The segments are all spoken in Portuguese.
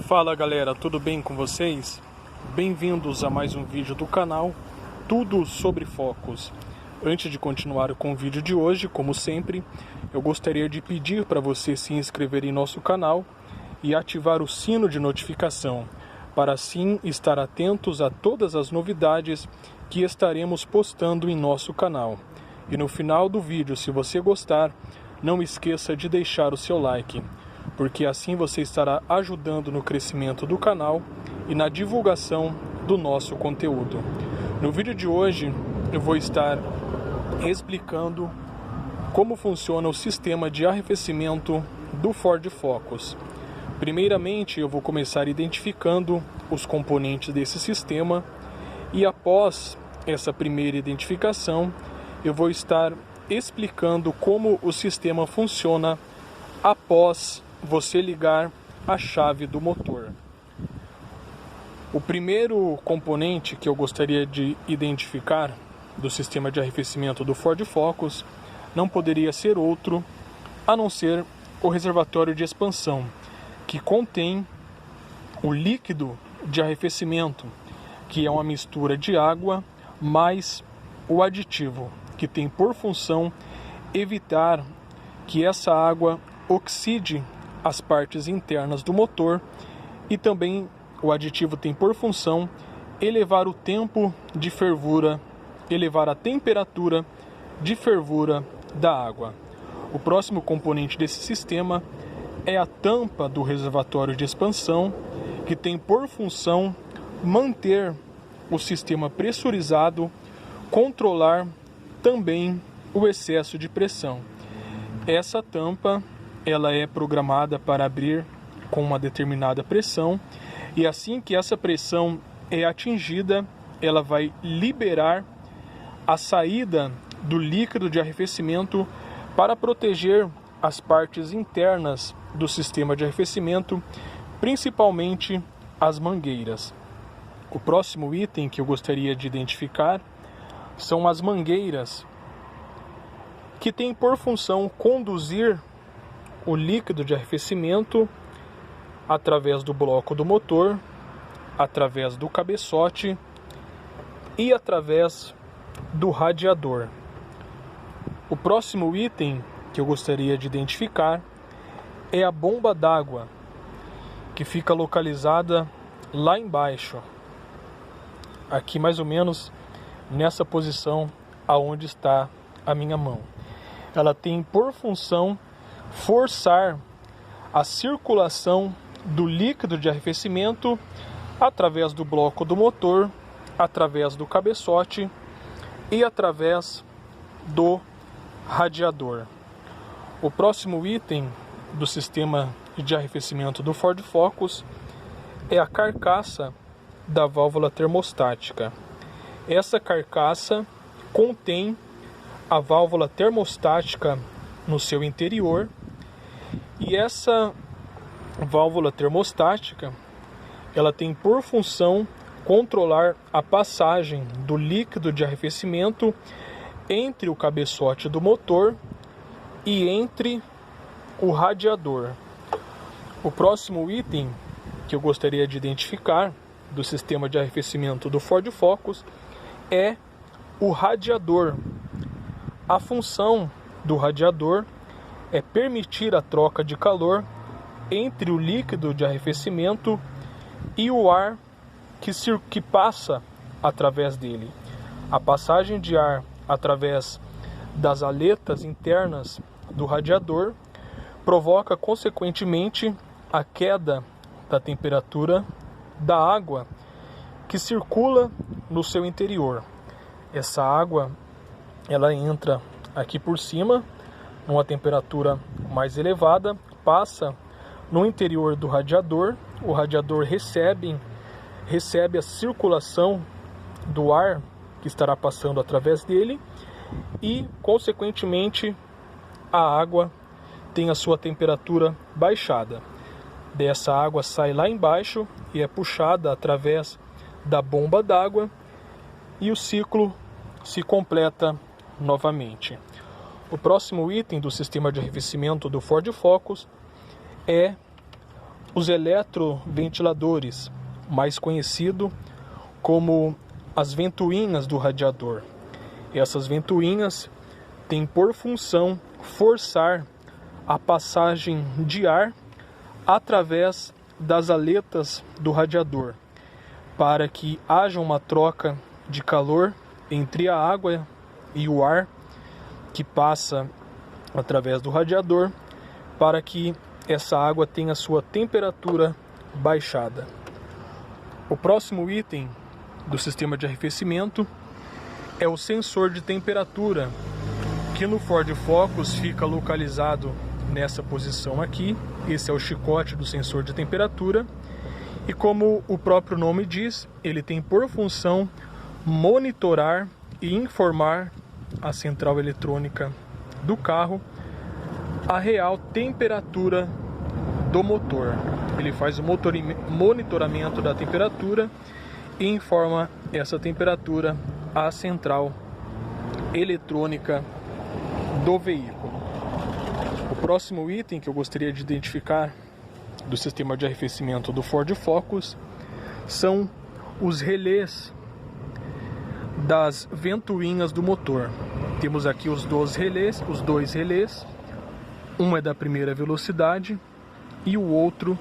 Fala galera, tudo bem com vocês? Bem-vindos a mais um vídeo do canal Tudo sobre Focos. Antes de continuar com o vídeo de hoje, como sempre, eu gostaria de pedir para você se inscrever em nosso canal e ativar o sino de notificação, para assim estar atentos a todas as novidades que estaremos postando em nosso canal. E no final do vídeo, se você gostar, não esqueça de deixar o seu like, porque assim você estará ajudando no crescimento do canal e na divulgação do nosso conteúdo. No vídeo de hoje eu vou estar explicando como funciona o sistema de arrefecimento do Ford Focus. Primeiramente eu vou começar identificando os componentes desse sistema e após essa primeira identificação eu vou estar explicando como o sistema funciona após você ligar a chave do motor. O primeiro componente que eu gostaria de identificar do sistema de arrefecimento do Ford Focus não poderia ser outro a não ser o reservatório de expansão, que contém o líquido de arrefecimento, que é uma mistura de água mais o aditivo, que tem por função evitar que essa água oxide as partes internas do motor, e também o aditivo tem por função elevar o tempo de fervura, elevar a temperatura de fervura da água. O próximo componente desse sistema é a tampa do reservatório de expansão, que tem por função manter o sistema pressurizado, controlar também o excesso de pressão. Essa tampa ela é programada para abrir com uma determinada pressão, e assim que essa pressão é atingida, ela vai liberar a saída do líquido de arrefecimento para proteger as partes internas do sistema de arrefecimento, principalmente as mangueiras. O próximo item que eu gostaria de identificar são as mangueiras, que tem por função conduzir o líquido de arrefecimento através do bloco do motor, através do cabeçote e através do radiador. O próximo item que eu gostaria de identificar é a bomba d'água, que fica localizada lá embaixo, aqui mais ou menos nessa posição aonde está a minha mão. Ela tem por função forçar a circulação do líquido de arrefecimento através do bloco do motor, através do cabeçote e através do radiador. O próximo item do sistema de arrefecimento do Ford Focus é a carcaça da válvula termostática. Essa carcaça contém a válvula termostática no seu interior, e essa válvula termostática ela tem por função controlar a passagem do líquido de arrefecimento entre o cabeçote do motor e entre o radiador. O próximo item que eu gostaria de identificar do sistema de arrefecimento do Ford Focus é o radiador. A função do radiador é permitir a troca de calor entre o líquido de arrefecimento e o ar que passa através dele. A passagem de ar através das aletas internas do radiador provoca, consequentemente, a queda da temperatura da água que circula no seu interior. Essa água ela entra aqui por cima, numa temperatura mais elevada, passa no interior do radiador, o radiador recebe a circulação do ar que estará passando através dele e, consequentemente, a água tem a sua temperatura baixada. Dessa água sai lá embaixo e é puxada através da bomba d'água e o ciclo se completa novamente. O próximo item do sistema de arrefecimento do Ford Focus é os eletroventiladores, mais conhecido como as ventoinhas do radiador. Essas ventoinhas têm por função forçar a passagem de ar através das aletas do radiador, para que haja uma troca de calor entre a água e o ar que passa através do radiador, para que essa água tenha sua temperatura baixada. O próximo item do sistema de arrefecimento é o sensor de temperatura, que no Ford Focus fica localizado nessa posição aqui. Esse é o chicote do sensor de temperatura e, como o próprio nome diz, ele tem por função monitorar e informar a central eletrônica do carro a real temperatura do motor. Ele faz o monitoramento da temperatura e informa essa temperatura à central eletrônica do veículo. O próximo item que eu gostaria de identificar do sistema de arrefecimento do Ford Focus são os relés das ventoinhas do motor. Temos aqui os dois relés, um é da primeira velocidade e o outro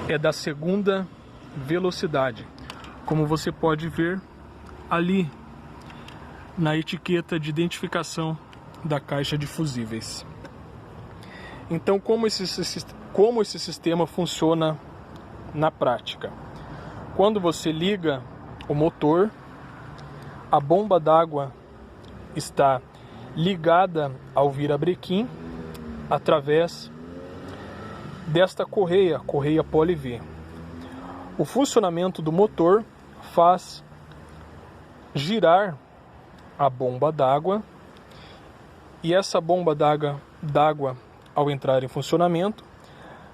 é da segunda velocidade, como você pode ver ali na etiqueta de identificação da caixa de fusíveis. Então, como esse sistema funciona na prática? Quando você liga o motor, a bomba d'água está ligada ao virabrequim através desta correia Poli-V. O funcionamento do motor faz girar a bomba d'água e essa bomba d'água, ao entrar em funcionamento,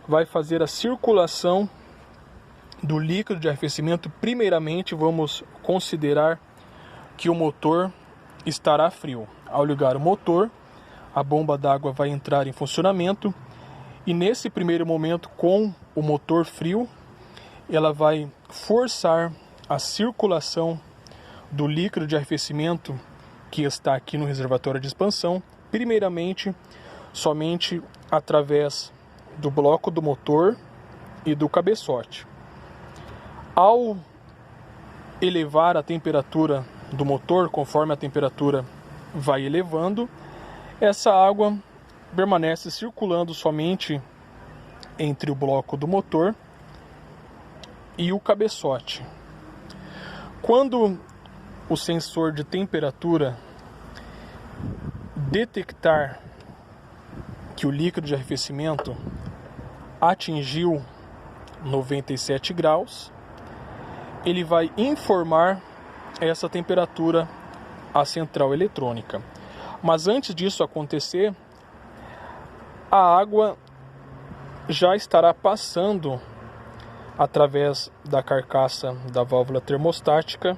vai fazer a circulação do líquido de arrefecimento. Primeiramente, vamos considerar que o motor estará frio. Ao ligar o motor, a bomba d'água vai entrar em funcionamento e nesse primeiro momento, com o motor frio, ela vai forçar a circulação do líquido de arrefecimento que está aqui no reservatório de expansão, primeiramente somente através do bloco do motor e do cabeçote. Ao elevar a temperatura do motor, conforme a temperatura vai elevando, essa água permanece circulando somente entre o bloco do motor e o cabeçote. Quando o sensor de temperatura detectar que o líquido de arrefecimento atingiu 97 graus, ele vai informar essa temperatura à central eletrônica. Mas antes disso acontecer, a água já estará passando através da carcaça da válvula termostática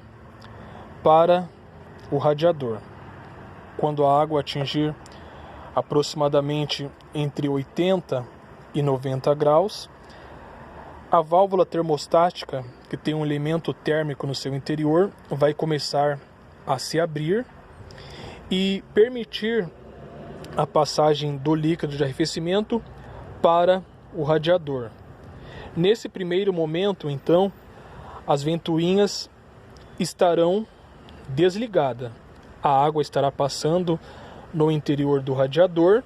para o radiador. Quando a água atingir aproximadamente entre 80 e 90 graus, a válvula termostática, que tem um elemento térmico no seu interior, vai começar a se abrir e permitir a passagem do líquido de arrefecimento para o radiador. Nesse primeiro momento, então, as ventoinhas estarão desligadas. A água estará passando no interior do radiador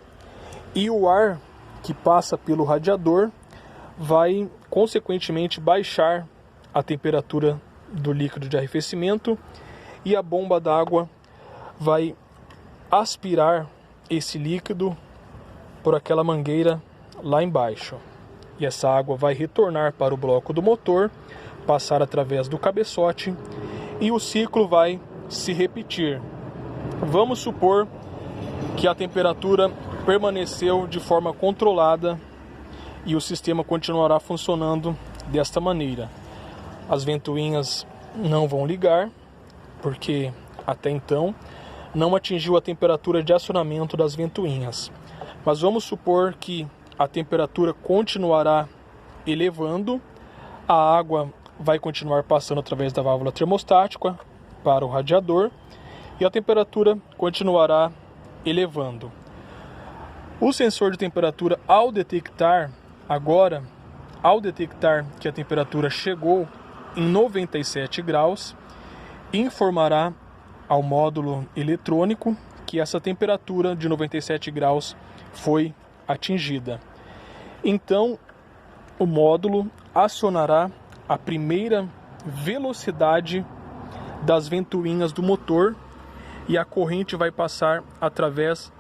e o ar que passa pelo radiador vai, consequentemente, baixar a temperatura do líquido de arrefecimento e a bomba d'água vai aspirar esse líquido por aquela mangueira lá embaixo. E essa água vai retornar para o bloco do motor, passar através do cabeçote e o ciclo vai se repetir. Vamos supor que a temperatura permaneceu de forma controlada e o sistema continuará funcionando desta maneira. As ventoinhas não vão ligar, porque até então não atingiu a temperatura de acionamento das ventoinhas. Mas vamos supor que a temperatura continuará elevando, a água vai continuar passando através da válvula termostática para o radiador e a temperatura continuará elevando. O sensor de temperatura, ao detectar que a temperatura chegou em 97 graus, informará ao módulo eletrônico que essa temperatura de 97 graus foi atingida. Então, o módulo acionará a primeira velocidade das ventoinhas do motor e a corrente vai passar através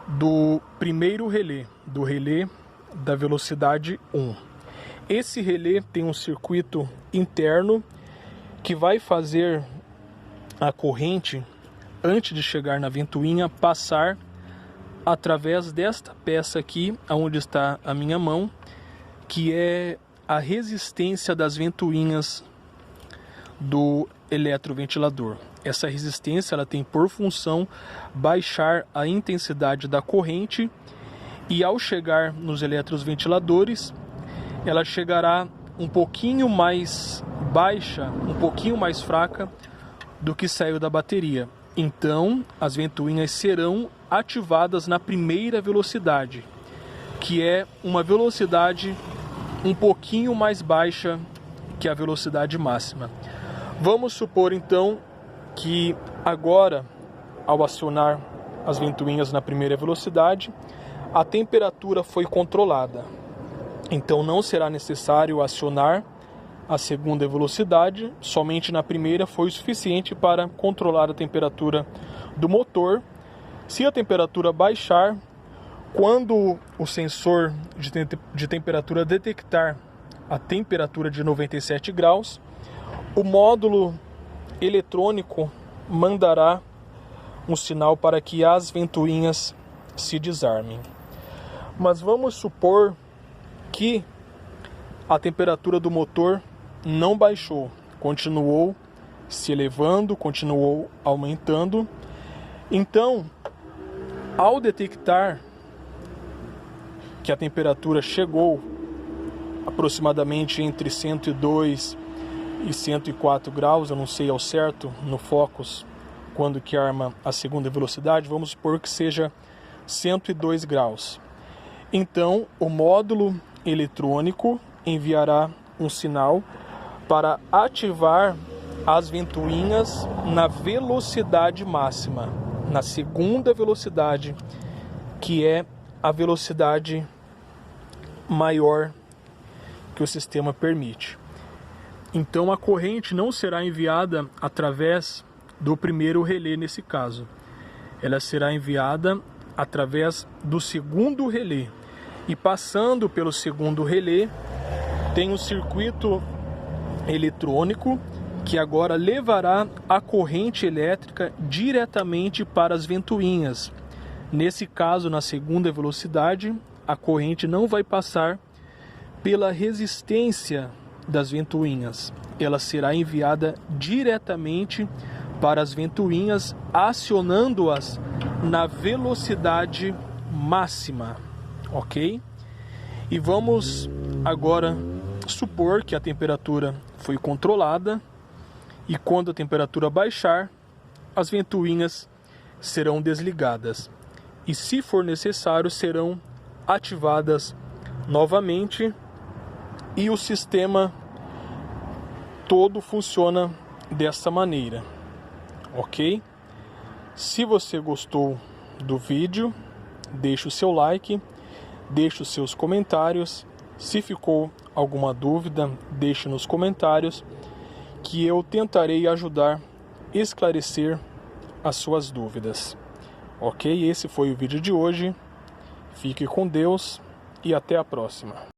do primeiro relé, do relé da velocidade 1. Esse relé tem um circuito interno que vai fazer a corrente, antes de chegar na ventoinha, passar através desta peça aqui, onde está a minha mão, que é a resistência das ventoinhas do eletroventilador. Essa resistência ela tem por função baixar a intensidade da corrente e ao chegar nos eletroventiladores, ela chegará um pouquinho mais baixa, um pouquinho mais fraca do que saiu da bateria. Então, as ventoinhas serão ativadas na primeira velocidade, que é uma velocidade um pouquinho mais baixa que a velocidade máxima. Vamos supor então que agora, ao acionar as ventoinhas na primeira velocidade, a temperatura foi controlada. Então não será necessário acionar a segunda velocidade, somente na primeira foi o suficiente para controlar a temperatura do motor. Se a temperatura baixar, quando o sensor de temperatura detectar a temperatura de 97 graus, o módulo eletrônico mandará um sinal para que as ventoinhas se desarmem. Mas vamos supor que a temperatura do motor não baixou, continuou se elevando, continuou aumentando. Então, ao detectar que a temperatura chegou aproximadamente entre 102 e 104 graus, eu não sei ao certo no Focus quando que arma a segunda velocidade, vamos supor que seja 102 graus. Então, o módulo eletrônico enviará um sinal para ativar as ventoinhas na velocidade máxima, na segunda velocidade, que é a velocidade maior que o sistema permite. Então a corrente não será enviada através do primeiro relé nesse caso. Ela será enviada através do segundo relé. E passando pelo segundo relé, tem um circuito eletrônico que agora levará a corrente elétrica diretamente para as ventoinhas. Nesse caso, na segunda velocidade, a corrente não vai passar pela resistência das ventoinhas. Ela será enviada diretamente para as ventoinhas, acionando-as na velocidade máxima, ok? E vamos agora supor que a temperatura foi controlada e quando a temperatura baixar, as ventoinhas serão desligadas e, se for necessário, serão ativadas novamente e o sistema todo funciona dessa maneira, ok? Se você gostou do vídeo, deixe o seu like, deixe os seus comentários. Se ficou alguma dúvida, deixe nos comentários que eu tentarei ajudar a esclarecer as suas dúvidas. Ok? Esse foi o vídeo de hoje. Fique com Deus e até a próxima.